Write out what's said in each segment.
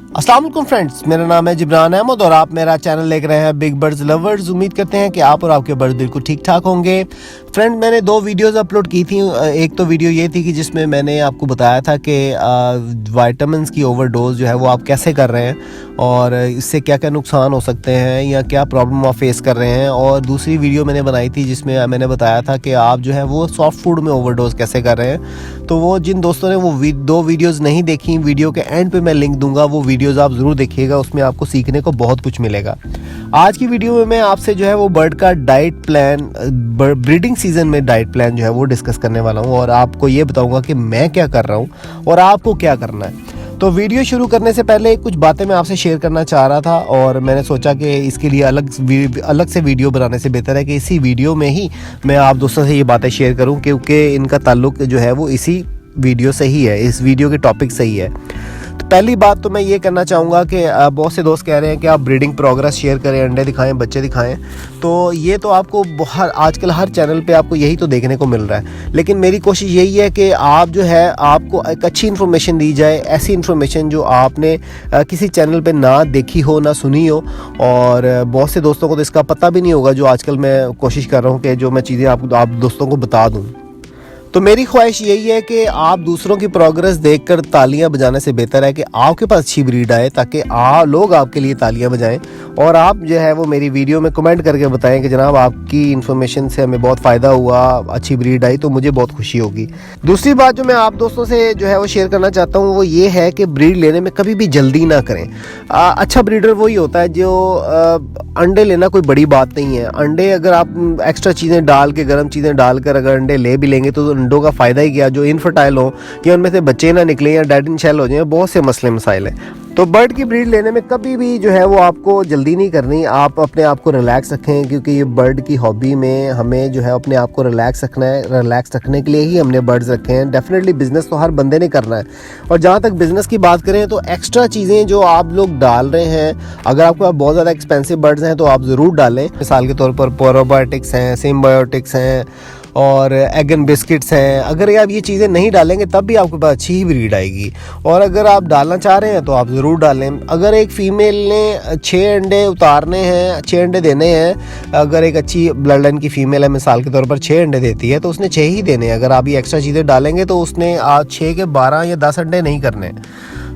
अस्सलाम वालेकुम फ्रेंड्स, मेरा नाम है जिब्रान अहमद और आप मेरा चैनल देख रहे हैं बिग बर्ड्स लवर्स। उम्मीद करते हैं कि आप और आपके बर्ड्स बिल्कुल ठीक ठाक होंगे। फ्रेंड, मैंने 2 वीडियोस अपलोड की थी। एक तो वीडियो ये थी कि जिसमें मैंने आपको बताया था कि विटामिन्स की ओवरडोज जो है वो आप कैसे कर रहे हैं और इससे क्या क्या नुकसान हो सकते हैं या क्या प्रॉब्लम आप फेस कर रहे हैं। और दूसरी वीडियो मैंने बनाई थी जिसमें मैंने बताया था कि आप जो है वो सॉफ्ट फूड में ओवरडोज कैसे कर रहे हैं। तो वो जिन दोस्तों ने वो 2 वीडियोज़ नहीं देखी, वीडियो के एंड पे मैं लिंक दूंगा, वो वीडियोज़ आप ज़रूर देखिएगा, उसमें आपको सीखने को बहुत कुछ मिलेगा। आज की वीडियो में मैं आपसे जो है वो बर्ड का डाइट प्लान, ब्रीडिंग सीजन में डाइट प्लान जो है वो डिस्कस करने वाला हूँ और आपको ये बताऊंगा कि मैं क्या कर रहा हूँ और आपको क्या करना है। तो वीडियो शुरू करने से पहले कुछ बातें मैं आपसे शेयर करना चाह रहा था और मैंने सोचा कि इसके लिए अलग से वीडियो बनाने से बेहतर है कि इसी वीडियो में ही मैं आप दोस्तों से ये बातें शेयर करूं, क्योंकि इनका ताल्लुक जो है वो इसी वीडियो से ही है, इस वीडियो के टॉपिक से ही है। तो पहली बात तो मैं ये करना चाहूँगा कि बहुत से दोस्त कह रहे हैं कि आप ब्रीडिंग प्रोग्रेस शेयर करें, अंडे दिखाएं, बच्चे दिखाएं। तो ये तो आपको आजकल हर चैनल पे आपको यही तो देखने को मिल रहा है, लेकिन मेरी कोशिश यही है कि आप जो है आपको एक अच्छी इन्फॉर्मेशन दी जाए, ऐसी इन्फॉर्मेशन जो आपने किसी चैनल पे ना देखी हो, ना सुनी हो। और बहुत से दोस्तों को तो इसका पता भी नहीं होगा, जो आजकल मैं कोशिश कर रहा हूँ कि जो मैं चीज़ें आप दोस्तों को बता दूँ। तो मेरी ख्वाहिश यही है कि आप दूसरों की प्रोग्रेस देखकर तालियां बजाने से बेहतर है कि आपके पास अच्छी ब्रीड आए, ताकि लोग आपके लिए तालियां बजाएं और आप जो है वो मेरी वीडियो में कमेंट करके बताएं कि जनाब आपकी इन्फॉर्मेशन से हमें बहुत फ़ायदा हुआ, अच्छी ब्रीड आई, तो मुझे बहुत खुशी होगी। दूसरी बात जो मैं आप दोस्तों से जो है वो शेयर करना चाहता हूँ वो ये है कि ब्रीड लेने में कभी भी जल्दी ना करें। अच्छा ब्रीडर वही होता है जो अंडे लेना कोई बड़ी बात नहीं है। अंडे अगर आप एक्स्ट्रा चीज़ें डाल के, गर्म चीज़ें डालकर अगर अंडे ले भी लेंगे तो अंडों का फ़ायदा ही क्या, जो इनफर्टाइल हो या उनमें से बच्चे ना निकले या डेड इन शेल हो जाए, बहुत से मसले मसाइल हैं। तो बर्ड की ब्रीड लेने में कभी भी जो है वो आपको जल्दी नहीं करनी। आप अपने आप को रिलैक्स रखें, क्योंकि ये बर्ड की हॉबी में हमें जो है अपने आप को रिलैक्स रखना है। रिलैक्स रखने के लिए ही हमने बर्ड्स रखे हैं। डेफिनेटली बिज़नेस तो हर बंदे ने करना है। और जहाँ तक बिज़नेस की बात करें तो एक्स्ट्रा चीज़ें जो आप लोग डाल रहे हैं, अगर आपके पास बहुत ज़्यादा एक्सपेंसिव बर्ड्स हैं तो आप ज़रूर डालें। मिसाल के तौर पर प्रोबायोटिक्स हैं, सिम्बायोटिक्स हैं और एग एंड बिस्किट्स हैं। अगर आप ये चीज़ें नहीं डालेंगे तब भी आपके पास अच्छी ही ब्रीड आएगी। और अगर आप डालना चाह रहे हैं तो आप ज़रूर डालें। अगर एक फ़ीमेल ने 6 अंडे उतारने हैं, 6 अंडे देने हैं, अगर एक अच्छी ब्लड लाइन की फ़ीमेल है, मिसाल के तौर पर 6 अंडे देती है, तो उसने 6 ही देने हैं। अगर आप ये एक्स्ट्रा चीज़ें डालेंगे तो उसने 6 के 12 या 10 अंडे नहीं करने।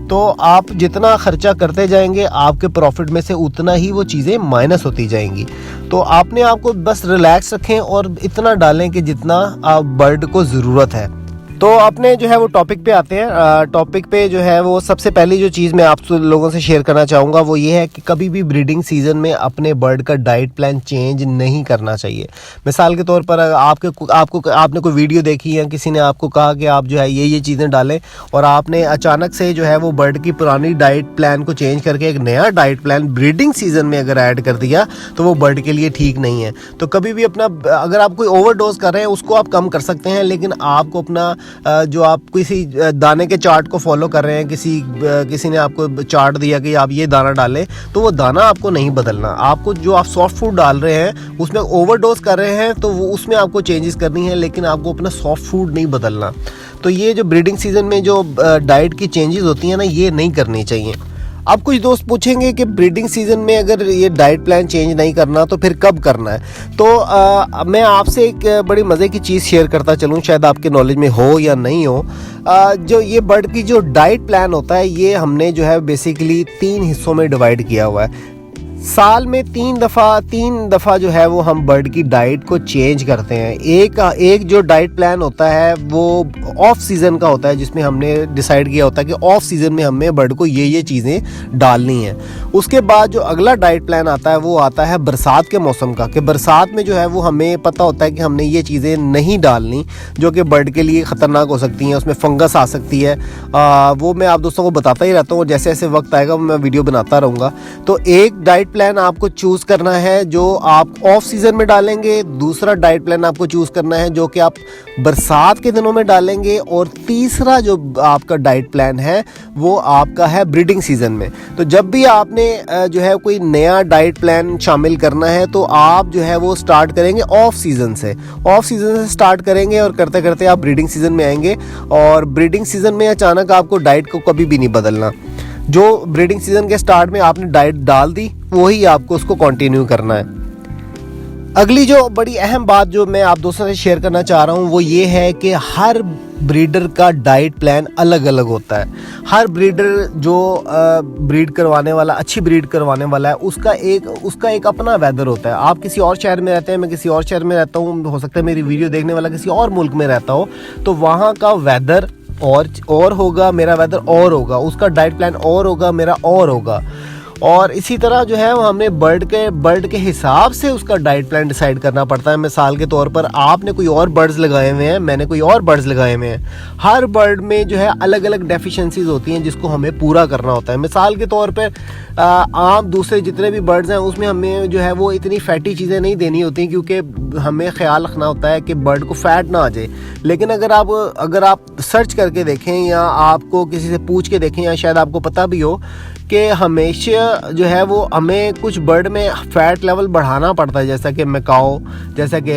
तो आप जितना खर्चा करते जाएंगे आपके प्रॉफिट में से उतना ही वो चीज़ें माइनस होती जाएंगी। तो आपने आपको बस रिलैक्स रखें और इतना डालें कि जितना आप बर्ड को ज़रूरत है। तो अपने जो है वो टॉपिक पे आते हैं। टॉपिक पे जो है वो सबसे पहली जो चीज़ मैं आप लोगों से शेयर करना चाहूँगा वो ये है कि कभी भी ब्रीडिंग सीजन में अपने बर्ड का डाइट प्लान चेंज नहीं करना चाहिए। मिसाल के तौर पर आपने कोई वीडियो देखी या किसी ने आपको कहा कि आप जो है ये चीज़ें डालें और आपने अचानक से जो है वो बर्ड की पुरानी डाइट प्लान को चेंज करके एक नया डाइट प्लान ब्रीडिंग सीजन में अगर ऐड कर दिया तो वो बर्ड के लिए ठीक नहीं है। तो कभी भी अपना, अगर आप कोई ओवरडोज कर रहे हैं उसको आप कम कर सकते हैं, लेकिन आपको अपना जो आप किसी दाने के चार्ट को फॉलो कर रहे हैं, किसी ने आपको चार्ट दिया कि आप ये दाना डालें, तो वो दाना आपको नहीं बदलना। आपको जो आप सॉफ्ट फूड डाल रहे हैं उसमें ओवरडोज कर रहे हैं तो वो उसमें आपको चेंजेस करनी है, लेकिन आपको अपना सॉफ्ट फूड नहीं बदलना। तो ये जो ब्रीडिंग सीजन में जो डाइट की चेंजेस होती हैं ना, ये नहीं करनी चाहिए। अब कुछ दोस्त पूछेंगे कि ब्रीडिंग सीजन में अगर ये डाइट प्लान चेंज नहीं करना तो फिर कब करना है। तो मैं आपसे एक बड़ी मज़े की चीज़ शेयर करता चलूँ, शायद आपके नॉलेज में हो या नहीं हो। जो ये बर्ड की जो डाइट प्लान होता है ये हमने जो है बेसिकली 3 हिस्सों में डिवाइड किया हुआ है। साल में 3 दफ़ा जो है वो हम बर्ड की डाइट को चेंज करते हैं। एक जो डाइट प्लान होता है वो ऑफ सीज़न का होता है, जिसमें हमने डिसाइड किया होता है कि ऑफ सीज़न में हमें बर्ड को ये चीज़ें डालनी हैं। उसके बाद जो अगला डाइट प्लान आता है वो आता है बरसात के मौसम का, कि बरसात में जो है वो हमें पता होता है कि हमने ये चीज़ें नहीं डालनी जो कि बर्ड के लिए ख़तरनाक हो सकती हैं, उसमें फंगस आ सकती है। वो मैं आप दोस्तों को बताता ही रहता हूँ, जैसे जैसे वक्त आएगा मैं वीडियो बनाता रहूँगा। तो एक डाइट प्लान आपको चूज़ करना है जो आप ऑफ सीज़न में डालेंगे, दूसरा डाइट प्लान आपको चूज़ करना है जो कि आप बरसात के दिनों में डालेंगे, और तीसरा जो आपका डाइट प्लान है वो आपका है ब्रीडिंग सीज़न में। तो जब भी आपने जो है कोई नया डाइट प्लान शामिल करना है तो आप जो है वो स्टार्ट करेंगे ऑफ सीज़न से स्टार्ट करेंगे और करते करते आप ब्रीडिंग सीज़न में आएंगे। और ब्रीडिंग सीज़न में अचानक आपको डाइट को कभी भी नहीं बदलना। जो ब्रीडिंग सीजन के स्टार्ट में आपने डाइट डाल दी वही आपको उसको कंटिन्यू करना है। अगली जो बड़ी अहम बात जो मैं आप दोस्तों से शेयर करना चाह रहा हूँ वो ये है कि हर ब्रीडर का डाइट प्लान अलग अलग होता है। हर ब्रीडर जो ब्रीड करवाने वाला, अच्छी ब्रीड करवाने वाला है, उसका एक अपना वेदर होता है। आप किसी और शहर में रहते हैं, मैं किसी और शहर में रहता हूँ, हो सकता है मेरी वीडियो देखने वाला किसी और मुल्क में रहता हो, तो वहाँ का वेदर और होगा, मेरा वेदर और होगा, उसका डाइट प्लान और होगा, मेरा और होगा। और इसी तरह जो है वो हमने बर्ड के हिसाब से उसका डाइट प्लान डिसाइड करना पड़ता है। मिसाल के तौर पर आपने कोई और बर्ड्स लगाए हुए हैं, मैंने कोई और बर्ड्स लगाए हुए हैं। हर बर्ड में जो है अलग अलग डेफिशिएंसीज होती हैं जिसको हमें पूरा करना होता है। मिसाल के तौर पर आम दूसरे जितने भी बर्ड्स हैं उसमें हमें जो है वो इतनी फैटी चीज़ें नहीं देनी होती क्योंकि हमें ख्याल रखना होता है कि बर्ड को फैट ना आ जाए। लेकिन अगर आप सर्च करके देखें या आपको किसी से पूछ के देखें या शायद आपको पता भी हो कि हमेशा जो है वो हमें कुछ बर्ड में फ़ैट लेवल बढ़ाना पड़ता है, जैसा कि मैकाओ, जैसा कि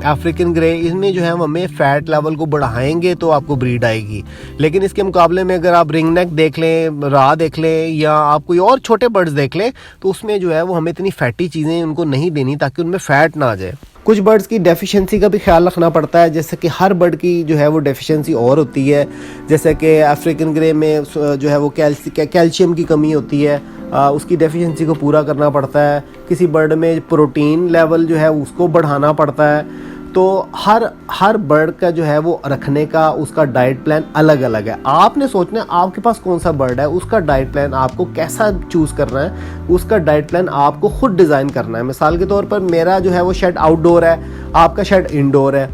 अफ्रीकन ग्रे, इसमें जो है हमें फ़ैट लेवल को बढ़ाएंगे तो आपको ब्रीड आएगी। लेकिन इसके मुकाबले में अगर आप रिंग नेक देख लें, रा देख लें या आप कोई और छोटे बर्ड्स देख लें तो उसमें जो है वो हमें इतनी फैटी चीज़ें उनको नहीं देनी ताकि उनमें फ़ैट ना आ जाए। कुछ बर्ड्स की डेफिशिएंसी का भी ख्याल रखना पड़ता है, जैसे कि हर बर्ड की जो है वो डेफिशिएंसी और होती है। जैसे कि अफ्रीकन ग्रे में जो है वो कैल्शियम की कमी होती है, उसकी डेफिशिएंसी को पूरा करना पड़ता है। किसी बर्ड में प्रोटीन लेवल जो है उसको बढ़ाना पड़ता है। तो हर बर्ड का जो है वो रखने का उसका डाइट प्लान अलग अलग है। आपने सोचना है आपके पास कौन सा बर्ड है, उसका डाइट प्लान आपको कैसा चूज़ करना है, उसका डाइट प्लान आपको खुद डिज़ाइन करना है। मिसाल के तौर पर मेरा जो है वो शेड आउटडोर है, आपका शेड इंडोर है।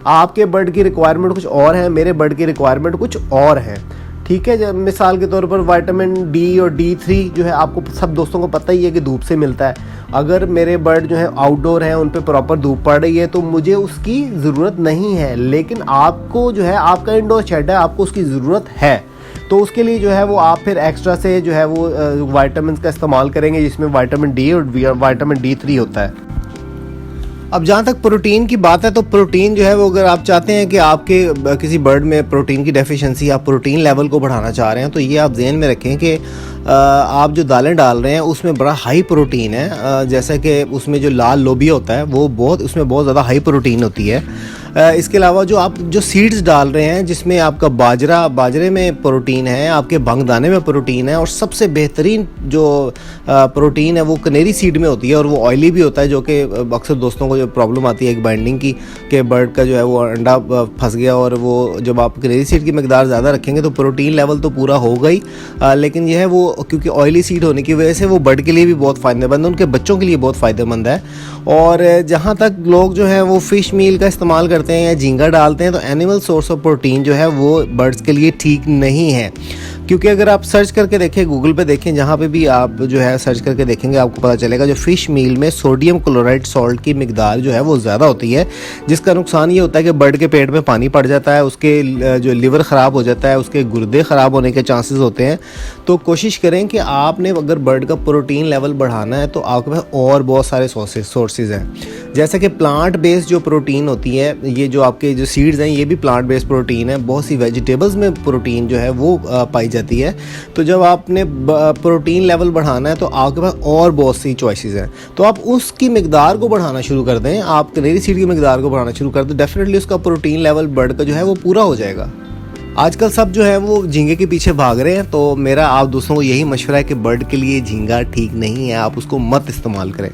आपके बर्ड की रिक्वायरमेंट कुछ और है, मेरे बर्ड की रिक्वायरमेंट कुछ और है, ठीक है। जब मिसाल के तौर पर विटामिन डी और D3 जो है आपको सब दोस्तों को पता ही है कि धूप से मिलता है। अगर मेरे बर्ड जो है आउटडोर हैं, उन पे प्रॉपर धूप पड़ रही है तो मुझे उसकी ज़रूरत नहीं है। लेकिन आपको जो है, आपका इंडोर शेड है, आपको उसकी ज़रूरत है, तो उसके लिए जो है वो आप फिर एक्स्ट्रा से जो है वो विटामिन का इस्तेमाल करेंगे जिसमें विटामिन डी और विटामिन D3 होता है। अब जहाँ तक प्रोटीन की बात है तो प्रोटीन जो है वो अगर आप चाहते हैं कि आपके किसी बर्ड में प्रोटीन की डेफिशिएंसी, आप प्रोटीन लेवल को बढ़ाना चाह रहे हैं, तो ये आप ध्यान में रखें कि आप जो दालें डाल रहे हैं उसमें बड़ा हाई प्रोटीन है। जैसा कि उसमें जो लाल लोबिया होता है वो उसमें बहुत ज़्यादा हाई प्रोटीन होती है। इसके अलावा जो आप जो सीड्स डाल रहे हैं जिसमें आपका बाजरे में प्रोटीन है, आपके भंगदाने में प्रोटीन है, और सबसे बेहतरीन जो प्रोटीन है वो कनेरी सीड में होती है और वो ऑयली भी होता है, जो कि अक्सर दोस्तों को जो प्रॉब्लम आती है एक बाइंडिंग की कि बर्ड का जो है वो अंडा फंस गया। और वो जब आप कनेरी सीड की मकदार ज़्यादा रखेंगे तो प्रोटीन लेवल तो पूरा होगा ही, लेकिन यह है वो क्योंकि ऑयली सीड होने की वजह से वो बर्ड के लिए भी बहुत फ़ायदेमंद है, उनके बच्चों के लिए बहुत फ़ायदेमंद है। और जहाँ तक लोग जो है वो फ़िश मील का इस्तेमाल करते हैं या झींगा डालते हैं तो एनिमल सोर्स ऑफ प्रोटीन जो है वो बर्ड्स के लिए ठीक नहीं है। क्योंकि अगर आप सर्च करके देखें, गूगल पे देखें, जहाँ पे भी आप जो है सर्च करके देखेंगे आपको पता चलेगा जो फ़िश मील में सोडियम क्लोराइड सॉल्ट की मिकदार जो है वो ज़्यादा होती है, जिसका नुकसान ये होता है कि बर्ड के पेट में पानी पड़ जाता है, उसके जो लिवर ख़राब हो जाता है, उसके गुर्दे ख़राब होने के चांसेस होते हैं। तो कोशिश करें कि आपने अगर बर्ड का प्रोटीन लेवल बढ़ाना है तो आपके पास और बहुत सारे सोर्सेज हैं, जैसे कि प्लांट बेस्ड जो प्रोटीन होती है, ये जो आपके जो सीड्स हैं ये भी प्लांट बेस्ड प्रोटीन है। बहुत सी वेजिटेबल्स में प्रोटीन जो है वो पाई जाती है। तो जब आपने प्रोटीन लेवल बढ़ाना है तो आपके पास और बहुत सी चॉइसेस हैं, तो आप उसकी मिकदार को बढ़ाना शुरू कर दें। आप कनेरी सीड की मिकदार को बढ़ाना शुरू कर दें, डेफिनेटली उसका प्रोटीन लेवल बर्ड का जो है वो पूरा हो जाएगा। आजकल सब जो है वो झींगे के पीछे भाग रहे हैं, तो मेरा आप दोस्तों को यही मशवरा है कि बर्ड के लिए झींगा ठीक नहीं है, आप उसको मत इस्तेमाल करें।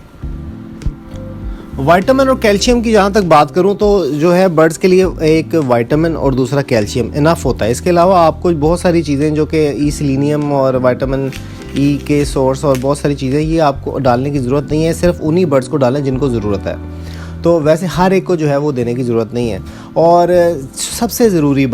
विटामिन और कैल्शियम की जहाँ तक बात करूँ तो जो है बर्ड्स के लिए एक विटामिन और दूसरा कैल्शियम इनफ होता है। इसके अलावा आपको बहुत सारी चीज़ें जो कि ई सेलेनियम और विटामिन ई के सोर्स और बहुत सारी चीज़ें ये आपको डालने की ज़रूरत नहीं है, सिर्फ उन्हीं बर्ड्स को डालें जिनको ज़रूरत है। तो वैसे हर एक को जो है वो देने की ज़रूरत नहीं है। और सबसे ज़रूरी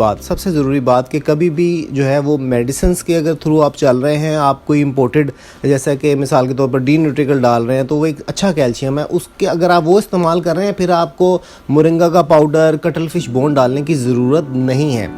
बात कि कभी भी जो है वो मेडिसिन्स के अगर थ्रू आप चल रहे हैं, आप कोई इम्पोर्टेड जैसा कि मिसाल के तौर पर डी न्यूट्रिकल डाल रहे हैं तो वो एक अच्छा कैल्शियम है, उसके अगर आप वो इस्तेमाल कर रहे हैं फिर आपको मोरिंगा का पाउडर, कटल फिश बोन डालने की ज़रूरत नहीं है।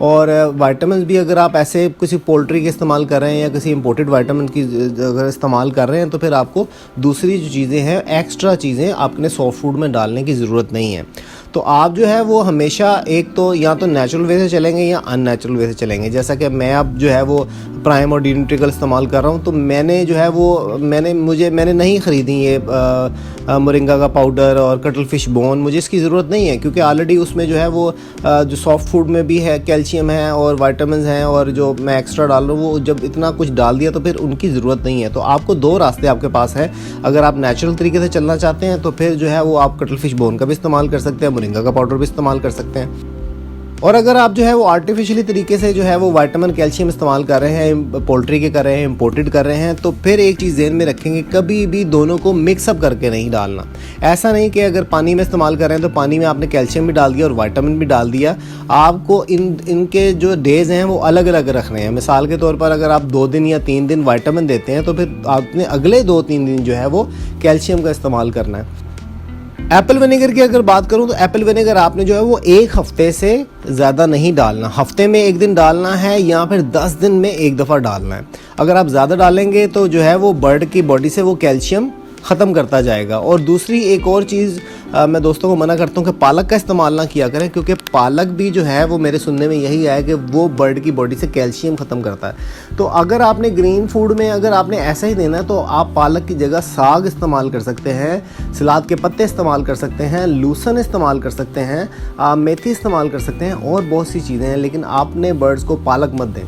और विटामिन भी अगर आप ऐसे किसी पोल्ट्री के इस्तेमाल कर रहे हैं या किसी इंपोर्टेड विटामिन की अगर इस्तेमाल कर रहे हैं तो फिर आपको दूसरी जो चीज़ें हैं, एक्स्ट्रा चीज़ें आपने सॉफ्ट फूड में डालने की ज़रूरत नहीं है। तो आप जो है वो हमेशा एक तो या तो नेचुरल वे से चलेंगे या अननेचुरल वे से चलेंगे। जैसा कि मैं अब जो है वो प्राइम और डी न्यूट्रिकल इस्तेमाल कर रहा हूँ, तो मैंने जो है वो मैंने नहीं ख़रीदी ये मोरिंगा का पाउडर और कटल फिश बोन। मुझे इसकी ज़रूरत नहीं है क्योंकि ऑलरेडी उसमें जो है वो जो सॉफ्ट फूड में भी है कैल्शियम है और विटामिन हैं, और जो मैं एक्स्ट्रा डाल रहा हूँ वो जब इतना कुछ डाल दिया तो फिर उनकी ज़रूरत नहीं है। तो आपको दो रास्ते आपके पास है। अगर आप नेचुरल तरीके से चलना चाहते हैं तो फिर जो है वो आप कटल फिश बोन का भी इस्तेमाल कर सकते हैं, मोरिंगा का पाउडर भी इस्तेमाल कर सकते हैं। और अगर आप जो है वो आर्टिफिशियली तरीके से जो है वो विटामिन कैल्शियम इस्तेमाल कर रहे हैं, पोल्ट्री के कर रहे हैं, इंपोर्टेड कर रहे हैं, तो फिर एक चीज़ ज़हन में रखेंगे, कभी भी दोनों को मिक्सअप करके नहीं डालना। ऐसा नहीं कि अगर पानी में इस्तेमाल कर रहे हैं तो पानी में आपने कैल्शियम भी डाल दिया और विटामिन भी डाल दिया। आपको इनके जो डेज़ हैं वो अलग अलग रखने हैं। मिसाल के तौर पर अगर आप 2 दिन या 3 दिन विटामिन देते हैं तो फिर आपने अगले 2-3 दिन जो है वो कैल्शियम का इस्तेमाल करना है। एप्पल विनेगर की अगर बात करूं तो एप्पल विनेगर आपने जो है वो 1 हफ्ते से ज़्यादा नहीं डालना। हफ्ते में 1 दिन डालना है या फिर 10 दिन में 1 दफ़ा डालना है। अगर आप ज़्यादा डालेंगे तो जो है वो बर्ड की बॉडी से वो कैल्शियम ख़त्म करता जाएगा। और दूसरी एक और चीज़ मैं दोस्तों को मना करता हूँ कि पालक का इस्तेमाल ना किया करें, क्योंकि पालक भी जो है वो मेरे सुनने में यही आया कि वो बर्ड की बॉडी से कैल्शियम ख़त्म करता है। तो अगर आपने ग्रीन फूड में अगर आपने ऐसा ही देना है तो आप पालक की जगह साग इस्तेमाल कर सकते हैं, सलाद के पत्ते इस्तेमाल कर सकते हैं, लूसन इस्तेमाल कर सकते हैं, मेथी इस्तेमाल कर सकते हैं और बहुत सी चीज़ें हैं, लेकिन आपने बर्ड्स को पालक मत दें।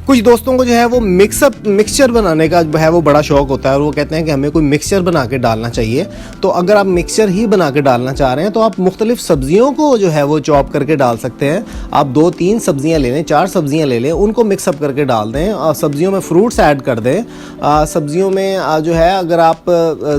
कुछ दोस्तों को जो है वो मिक्सचर बनाने का जो है वो बड़ा शौक होता है और वो कहते हैं कि हमें कोई मिक्सचर बना के डालना चाहिए। तो अगर आप मिक्सचर ही बना के डालना चाह रहे हैं तो आप मुख्तलिफ सब्जियों को जो है वो चॉप करके डाल सकते हैं। आप 2-3 सब्जियां ले लें, 4 सब्जियां ले लें, उनको मिक्सअप करके डाल दें। सब्जियों में फ्रूट्स ऐड कर दें। सब्जियों में जो है अगर आप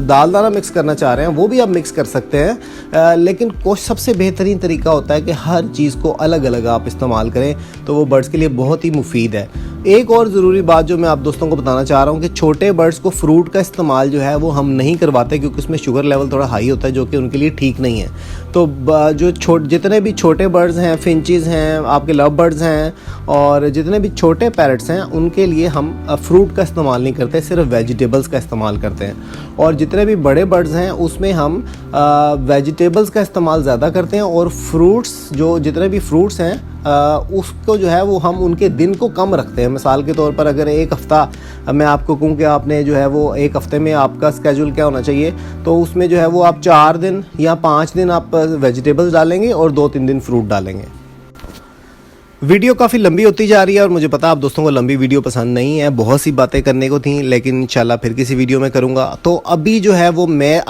दाल दाना मिक्स करना चाह रहे हैं वो भी आप मिक्स कर सकते हैं। लेकिन सबसे बेहतरीन तरीका होता है कि हर चीज़ को अलग अलग आप इस्तेमाल करें, तो वो बर्ड्स के लिए बहुत ही मुफीद है। एक और ज़रूरी बात जो मैं आप दोस्तों को बताना चाह रहा हूँ कि छोटे बर्ड्स को फ्रूट का इस्तेमाल जो है वो हम नहीं करवाते, क्योंकि उसमें शुगर लेवल थोड़ा हाई होता है जो कि उनके लिए ठीक नहीं है। तो जो जितने भी छोटे बर्ड्स हैं, फिंचेस हैं, आपके लव बर्ड्स हैं और जितने भी छोटे पैरट्स हैं, उनके लिए हम फ्रूट का इस्तेमाल नहीं करते, सिर्फ वेजिटेबल्स का इस्तेमाल करते हैं। और जितने भी बड़े बर्ड्स हैं उसमें हम वेजिटेबल्स का इस्तेमाल ज़्यादा करते हैं, और फ्रूट्स जो जितने भी फ्रूट्स हैं उसको जो है वो हम उनके दिन को कम रखते हैं। मिसाल के तौर पर अगर 1 हफ़्ता मैं आपको कहूँ कि आपने जो है वो 1 हफ़्ते में आपका स्केड्यूल क्या होना चाहिए, तो उसमें जो है वो आप 4 दिन या 5 दिन आप वेजिटेबल्स डालेंगे और 2-3 दिन फ्रूट डालेंगे। वीडियो काफ़ी लंबी होती जा रही है और मुझे पता आप दोस्तों को लंबी वीडियो पसंद नहीं है, बहुत सी बातें करने को थी, लेकिन इंशाल्लाह फिर किसी वीडियो में करूँगा। तो अभी जो है वो मेरा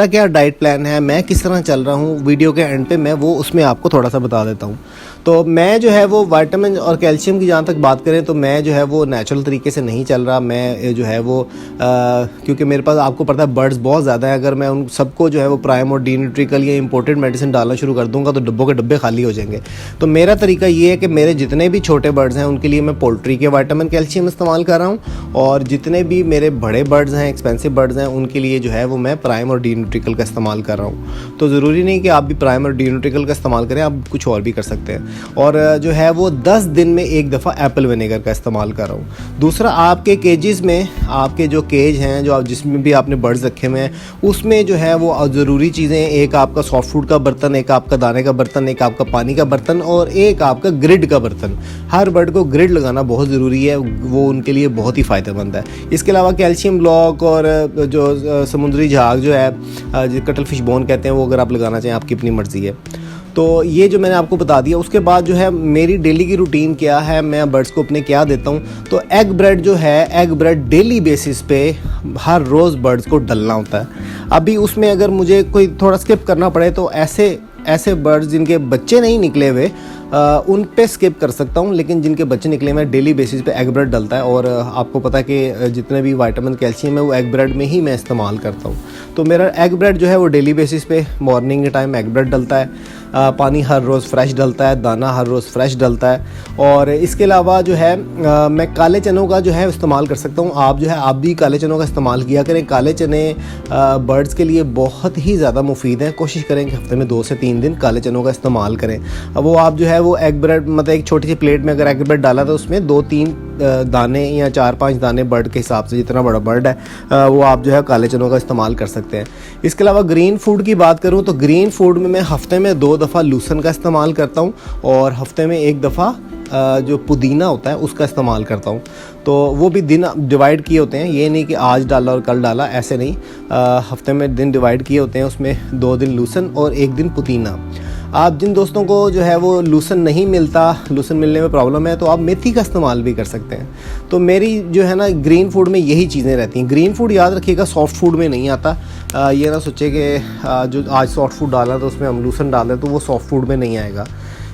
क्या डाइट प्लान है, मैं किस तरह चल रहा हूँ, वीडियो के एंड पे मैं वो उसमें आपको थोड़ा सा बता देता हूँ। तो मैं जो है वो विटामिन और कैल्शियम की जहाँ तक बात करें तो मैं जो है वो नेचुरल तरीके से नहीं चल रहा। मैं जो है वो क्योंकि मेरे पास आपको पता है बर्ड्स बहुत ज़्यादा है, अगर मैं उन सबको जो है वो प्राइम और डी न्यूट्रिकल या इंपोर्टेड मेडिसिन डालना शुरू कर दूँगा तो डब्बों के डब्बे खाली हो जाएंगे। तो मेरा तरीका ये है कि मेरे जितने भी छोटे बर्ड्स हैं उनके लिए मैं पोल्ट्री के विटामिन कैल्शियम इस्तेमाल कर रहा हूँ, और जितने भी मेरे बड़े बर्ड्स हैं, एक्सपेंसिव बर्ड्स हैं, उनके लिए जो है वो मैं प्राइम और डी न्यूट्रिकल का इस्तेमाल कर रहा हूँ। तो ज़रूरी नहीं कि आप भी प्राइम और डी न्यूट्रिकल का इस्तेमाल करें, आप कुछ और भी कर सकते हैं। और जो है वो 10 दिन में 1 दफ़ा एप्पल विनेगर का इस्तेमाल कर रहा हूँ। दूसरा, आपके केजेस में, आपके जो केज हैं जो आप जिसमें भी आपने बर्ड्स रखे हुए हैं, उसमें जो है वो ज़रूरी चीज़ें, एक आपका सॉफ्ट फूड का बर्तन, एक आपका दाने का बर्तन, एक आपका पानी का बर्तन और एक आपका ग्रिड का बर्तन। हर बर्ड को ग्रिड लगाना बहुत ज़रूरी है, वो उनके लिए बहुत ही फ़ायदेमंद है। इसके अलावा कैल्शियम ब्लॉक और जो समुद्री झाग जो है, जो कटल फिश बोन कहते हैं, वो अगर आप लगाना चाहें आपकी अपनी मर्ज़ी है। तो ये जो मैंने आपको बता दिया। उसके बाद जो है मेरी डेली की रूटीन क्या है, मैं बर्ड्स को अपने क्या देता हूँ, तो एग ब्रेड जो है, एग ब्रेड डेली बेसिस पे हर रोज़ बर्ड्स को डलना होता है। अभी उसमें अगर मुझे कोई थोड़ा स्किप करना पड़े तो ऐसे बर्ड्स जिनके बच्चे नहीं निकले हुए उन पे स्किप कर सकता हूँ, लेकिन जिनके बच्चे निकले हुए डेली बेसिस पे एग ब्रेड डलता है। और आपको पता है कि जितने भी विटामिन कैल्शियम है वो एग ब्रेड में ही मैं इस्तेमाल करता हूँ। तो मेरा एग ब्रेड जो है वो डेली बेसिस पे मॉर्निंग के टाइम एग ब्रेड डलता है। पानी हर रोज़ फ्रेश डलता है, दाना हर रोज़ फ्रेश डलता है। और इसके अलावा जो है मैं काले चनों का जो है इस्तेमाल कर सकता हूँ। आप भी काले चनों का इस्तेमाल किया करें। काले चने बर्ड्स के लिए बहुत ही ज़्यादा मुफीद हैं। कोशिश करें कि हफ्ते में 2 से 3 दिन काले चनों का इस्तेमाल करें। अब वो आप जो है वो एग ब्रेड, मतलब एक छोटी सी प्लेट में अगर एग ब्रेड डाला तो उसमें 2-3 दाने या 4-5 दाने बर्ड के हिसाब से, जितना बड़ा बर्ड है वो आप जो है काले चनों का इस्तेमाल कर सकते हैं। इसके अलावा ग्रीन फूड की बात करूं तो ग्रीन फूड में मैं हफ्ते में 2 दफ़ा लूसन का इस्तेमाल करता हूं और हफ्ते में 1 दफ़ा जो पुदीना होता है उसका इस्तेमाल करता हूँ। तो वो भी दिन डिवाइड किए होते हैं, ये नहीं कि आज डाला और कल डाला, ऐसे नहीं। हफ्ते में दिन डिवाइड किए होते हैं, उसमें 2 दिन लूसन और 1 दिन पुदीना। आप जिन दोस्तों को जो है वो लूसन नहीं मिलता, लूसन मिलने में प्रॉब्लम है, तो आप मेथी का इस्तेमाल भी कर सकते हैं। तो मेरी जो है ना ग्रीन फूड में यही चीज़ें रहती हैं। ग्रीन फूड याद रखिएगा सॉफ्ट फूड में नहीं आता। ये ना सोचे कि जो आज सॉफ्ट फूड डाला तो उसमें हम लूसन डाल दें तो वो सॉफ्ट फूड में नहीं आएगा।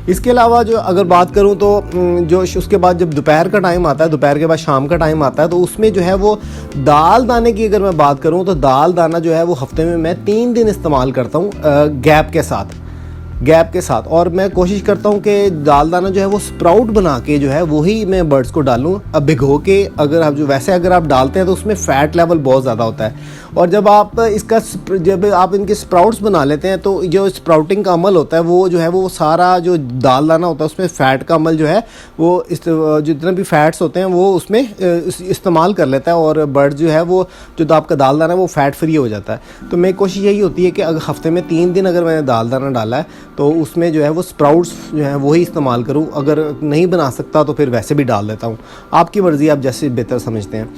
इसके अलावा जो अगर बात करूं तो जो उसके बाद जब दोपहर का टाइम आता है, दोपहर के बाद शाम का टाइम आता है, तो उसमें जो है वो दाल दाने की अगर मैं बात करूं तो दाल दाना जो है वो हफ्ते में मैं 3 दिन इस्तेमाल करता हूं गैप के साथ। और मैं कोशिश करता हूं कि दाल दाना जो है वो स्प्राउट बना के जो है वही मैं बर्ड्स को डालूं। अब भिगो के अगर आप डालते हैं तो उसमें फ़ैट लेवल बहुत ज़्यादा होता है। और जब आप इनके स्प्राउट्स बना लेते हैं तो जो स्प्राउटिंग का अमल होता है वो जो है वो सारा जो दाल दाना होता है उसमें फ़ैट का अमल जो है वो जितने भी फ़ैट्स होते हैं वो उसमें इस्तेमाल कर लेता है और बर्ड जो है वो जो आपका दाल दाना है वो फ़ैट फ्री हो जाता है। तो मेरी कोशिश यही होती है कि अगर हफ्ते में 3 दिन अगर मैंने दाल दाना डाला है तो उसमें जो है वो स्प्राउट्स जो है वही इस्तेमाल करूँ। अगर नहीं बना सकता तो फिर वैसे भी डाल देता हूँ, आपकी मर्ज़ी, आप जैसे बेहतर समझते हैं।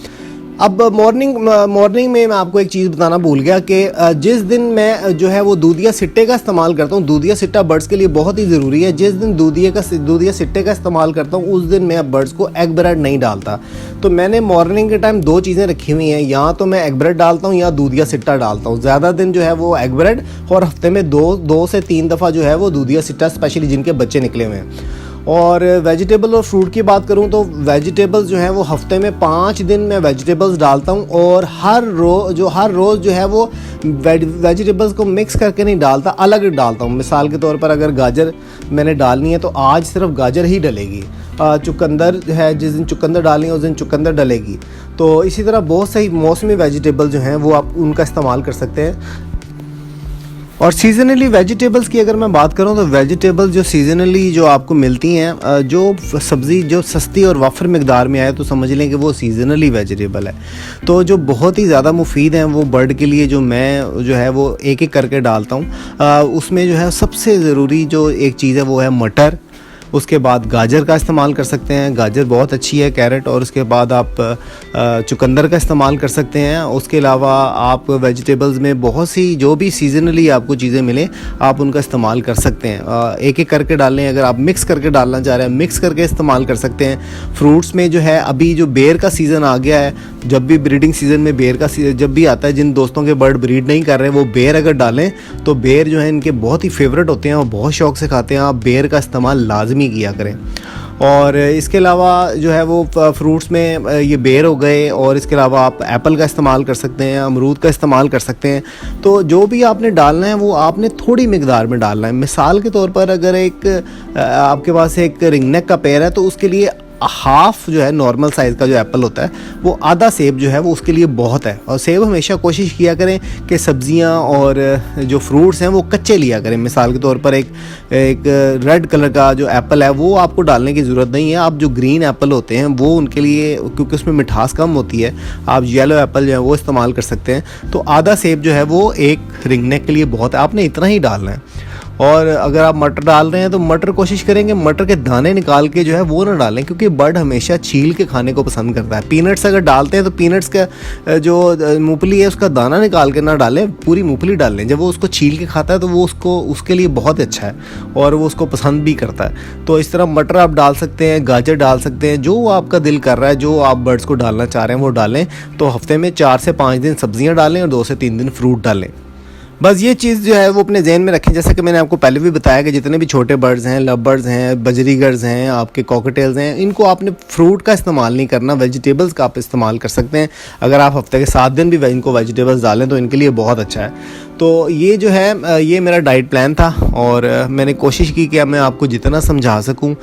अब मॉर्निंग में मैं आपको एक चीज़ बताना भूल गया कि जिस दिन मैं जो है वो दूधिया सिट्टे का इस्तेमाल करता हूँ, दूधिया सिट्टा बर्ड्स के लिए बहुत ही ज़रूरी है। जिस दिन दूधिया सिट्टे का इस्तेमाल करता हूँ उस दिन मैं बर्ड्स को एग ब्रेड नहीं डालता। तो मैंने मॉर्निंग के टाइम 2 चीज़ें रखी हुई हैं, या तो मैं एग ब्रेड डालता हूँ या दूधिया सिट्टा डालता हूँ। ज़्यादा दिन जो है वो एग ब्रेड, और हफ्ते में 2 से 3 दफ़ा जो है वो दूधिया सिट्टा, स्पेशली जिनके बच्चे निकले हुए हैं। और वेजिटेबल और फ्रूट की बात करूं तो वेजिटेबल्स जो है वो हफ्ते में 5 दिन मैं वेजिटेबल्स डालता हूं। और हर रोज़ जो है वो वेजिटेबल्स को मिक्स करके नहीं डालता, अलग डालता हूं। मिसाल के तौर पर अगर गाजर मैंने डालनी है तो आज सिर्फ गाजर ही डलेगी। चुकंदर है, जिस दिन चुकंदर डालेंगे उस दिन चुकंदर डलेगी। तो इसी तरह बहुत सही मौसमी वेजिटेबल जो हैं वो आप उनका इस्तेमाल कर सकते हैं। और सीजनली वेजिटेबल्स की अगर मैं बात करूं तो वेजिटेबल्स जो सीजनली जो आपको मिलती हैं, जो सब्ज़ी जो सस्ती और वाफर मिकदार में आए तो समझ लें कि वो सीजनली वेजिटेबल है। तो जो बहुत ही ज़्यादा मुफीद हैं वो बर्ड के लिए जो मैं जो है वो एक एक करके डालता हूँ। उसमें जो है सबसे ज़रूरी जो एक चीज़ है वो है मटर। उसके बाद गाजर का इस्तेमाल कर सकते हैं, गाजर बहुत अच्छी है, कैरेट। और उसके बाद आप चुकंदर का इस्तेमाल कर सकते हैं। उसके अलावा आप वेजिटेबल्स में बहुत सी जो भी सीजनली आपको चीज़ें मिलें आप उनका इस्तेमाल कर सकते हैं। एक एक करके डालें। अगर आप मिक्स करके डालना चाह रहे हैं मिक्स करके इस्तेमाल कर सकते हैं। फ्रूट्स में जो है अभी जो बेर का सीज़न आ गया है, जब भी ब्रीडिंग सीज़न में बेर का जब भी आता है, जिन दोस्तों के बर्ड ब्रीड नहीं कर रहे वो बेर अगर डालें तो बेर जो है इनके बहुत ही फेवरेट होते हैं और बहुत शौक से खाते हैं। आप बेर का इस्तेमाल लाजमी किया करें। और इसके अलावा जो है वो फ्रूट्स में ये बेर हो गए, और इसके अलावा आप एप्पल का इस्तेमाल कर सकते हैं, अमरूद का इस्तेमाल कर सकते हैं। तो जो भी आपने डालना है वो आपने थोड़ी मिकदार में डालना है। मिसाल के तौर पर अगर आपके पास एक रिंगनेक का पेड़ है तो उसके लिए हाफ जो है नॉर्मल साइज़ का जो एप्पल होता है वो आधा सेब जो है वो उसके लिए बहुत है। और सेब हमेशा कोशिश किया करें कि सब्जियां और जो फ्रूट्स हैं वो कच्चे लिया करें। मिसाल के तौर पर एक रेड कलर का जो एप्पल है वो आपको डालने की ज़रूरत नहीं है। आप जो ग्रीन एप्पल होते हैं वो उनके लिए, क्योंकि उसमें मिठास कम होती है, आप येलो एप्पल जो है वो इस्तेमाल कर सकते हैं। तो आधा सेब जो है वो एक रिंगनेक के लिए बहुत है, आपने इतना ही डालना है। और अगर आप मटर डाल रहे हैं तो मटर कोशिश करेंगे मटर के दाने निकाल के जो है वो ना डालें, क्योंकि बर्ड हमेशा छील के खाने को पसंद करता है। पीनट्स अगर डालते हैं तो पीनट्स का जो मूंगफली है उसका दाना निकाल के ना डालें, पूरी मूंगफली डाल लें। जब वो उसको छील के खाता है तो वो उसके लिए बहुत अच्छा है और वो उसको पसंद भी करता है। तो इस तरह मटर आप डाल सकते हैं, गाजर डाल सकते हैं, जो आपका दिल कर रहा है, जो आप बर्ड्स को डालना चाह रहे हैं वो डालें। तो हफ्ते में 4 से 5 दिन सब्जियाँ डालें और 2 से 3 दिन फ्रूट डालें। बस ये चीज़ जो है वो अपने जहन में रखें। जैसा कि मैंने आपको पहले भी बताया कि जितने भी छोटे बर्ड्स हैं, लव बर्ड्स हैं, बजरीगर्स हैं, आपके कॉकटेल्स हैं, इनको आपने फ्रूट का इस्तेमाल नहीं करना, वेजिटेबल्स का आप इस्तेमाल कर सकते हैं। अगर आप हफ्ते के 7 दिन भी इनको वेजिटेबल्स डालें तो इनके लिए बहुत अच्छा है। तो ये जो है ये मेरा डाइट प्लान था और मैंने कोशिश की कि मैं आपको जितना समझा सकूं,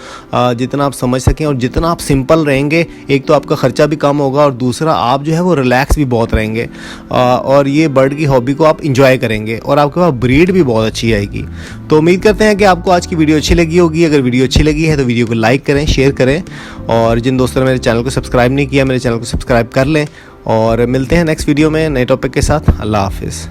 जितना आप समझ सकें और जितना आप सिंपल रहेंगे, एक तो आपका ख़र्चा भी कम होगा और दूसरा आप जो है वो रिलैक्स भी बहुत रहेंगे और ये बर्ड की हॉबी को आप इंजॉय करेंगे और आपके पास ब्रीड भी बहुत अच्छी आएगी। तो उम्मीद करते हैं कि आपको आज की वीडियो अच्छी लगी होगी। अगर वीडियो अच्छी लगी है तो वीडियो को लाइक करें, शेयर करें और जिन दोस्तों ने मेरे चैनल को सब्सक्राइब नहीं किया, मेरे चैनल को सब्सक्राइब कर लें और मिलते हैं नेक्स्ट वीडियो में नए टॉपिक के साथ। अल्लाह हाफिज़।